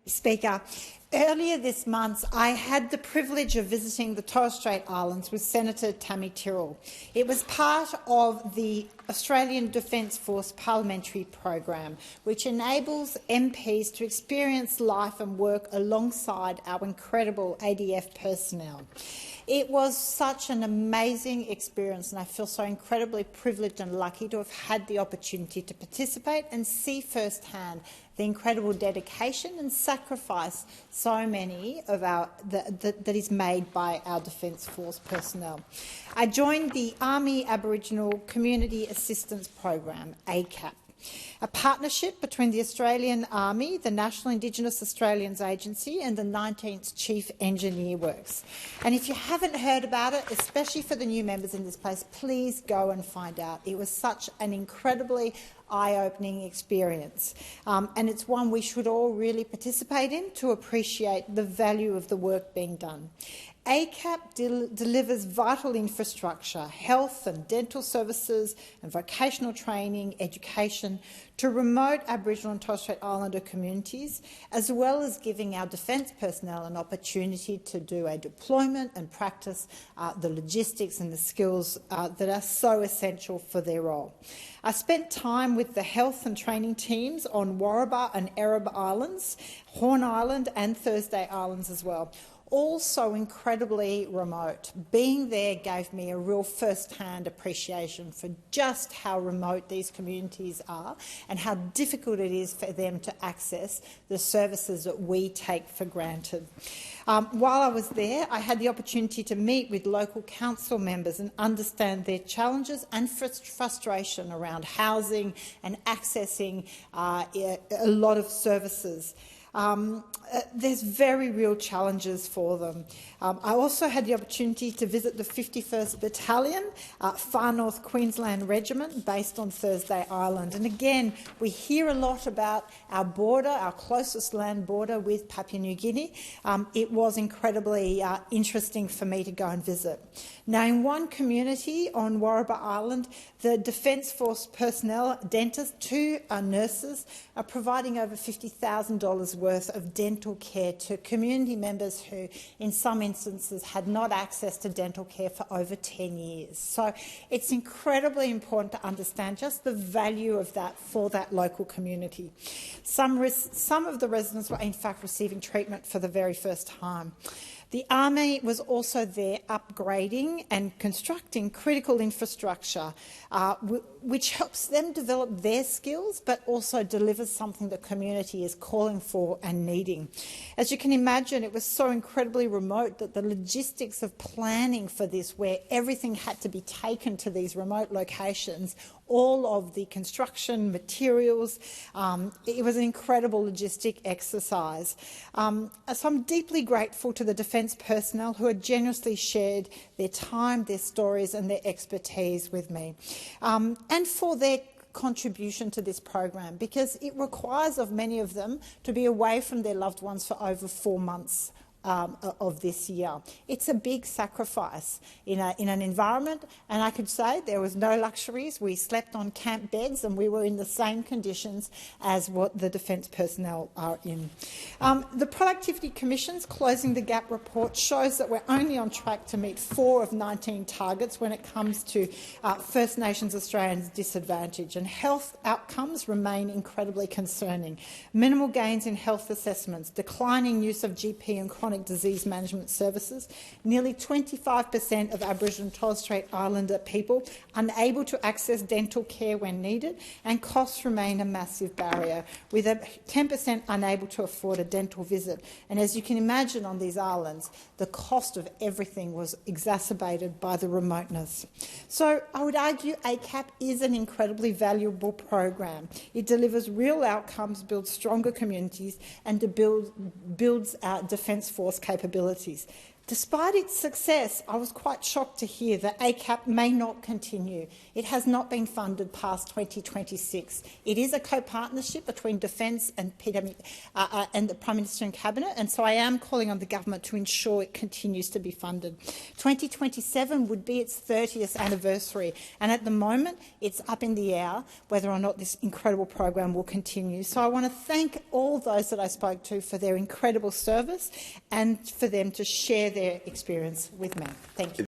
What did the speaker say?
Speaker, earlier this month I had the privilege of visiting the Torres Strait Islands with Senator Tammy Tyrrell. It was part of the Australian Defence Force Parliamentary program, which enables MPs to experience life and work alongside our incredible ADF personnel. It was such an amazing experience, and I feel so incredibly privileged and lucky to have had the opportunity to participate and see firsthand the incredible dedication and sacrifice so many of that is made by our Defence Force personnel. I joined the Army Aboriginal Community Assistance Program, AACAP, a partnership between the Australian Army, the National Indigenous Australians Agency and the 19th Chief Engineer Works. And if you haven't heard about it, especially for the new members in this place, please go and find out. It was such an incredibly eye-opening experience, and it's one we should all really participate in to appreciate the value of the work being done. AACAP delivers vital infrastructure, health and dental services and vocational training, education to remote Aboriginal and Torres Strait Islander communities, as well as giving our defence personnel an opportunity to do a deployment and practice the logistics and the skills that are so essential for their role. I spent time with the health and training teams on Warraba and Erebor Islands, Horn Island and Thursday Islands as well. All so incredibly remote. Being there gave me a real first-hand appreciation for just how remote these communities are and how difficult it is for them to access the services that we take for granted. While I was there, I had the opportunity to meet with local council members and understand their challenges and frustration around housing and accessing a lot of services. There's very real challenges for them. I also had the opportunity to visit the 51st Battalion, Far North Queensland Regiment, based on Thursday Island. And again, we hear a lot about our border, our closest land border with Papua New Guinea. It was incredibly interesting for me to go and visit. Now, in one community on Warraba Island, the Defence Force personnel, dentists, two nurses, are providing over $50,000 worth of dental care to community members who, in some instances, had not access to dental care for over 10 years. So it's incredibly important to understand just the value of that for that local community. Some of the residents were, in fact, receiving treatment for the very first time. The Army was also there upgrading and constructing critical infrastructure, which helps them develop their skills but also delivers something the community is calling for and needing. As you can imagine, it was so incredibly remote that the logistics of planning for this, where everything had to be taken to these remote locations, all of the construction materials, it was an incredible logistic exercise. So I'm deeply grateful to the Defence personnel who had generously shared their time, their stories and their expertise with me, and for their contribution to this program, because it requires of many of them to be away from their loved ones for over 4 months of this year. It's a big sacrifice in an environment, and I could say there was no luxuries. We slept on camp beds and we were in the same conditions as what the Defence personnel are in. The Productivity Commission's Closing the Gap report shows that we're only on track to meet 4 of 19 targets when it comes to First Nations Australians' disadvantage, and health outcomes remain incredibly concerning. Minimal gains in health assessments, declining use of GP and chronic disease management services, nearly 25% of Aboriginal and Torres Strait Islander people unable to access dental care when needed, and costs remain a massive barrier, with 10% unable to afford a dental visit. And as you can imagine, on these islands, the cost of everything was exacerbated by the remoteness. So I would argue AACAP is an incredibly valuable program. It delivers real outcomes, builds stronger communities and builds our Defence Force capabilities. Despite its success, I was quite shocked to hear that AACAP may not continue. It has not been funded past 2026. It is a co-partnership between Defence and the Prime Minister and Cabinet, and so I am calling on the government to ensure it continues to be funded. 2027 would be its 30th anniversary, and at the moment it's up in the air whether or not this incredible program will continue. So I want to thank all those that I spoke to for their incredible service and for them to share their experience with me. Thank you.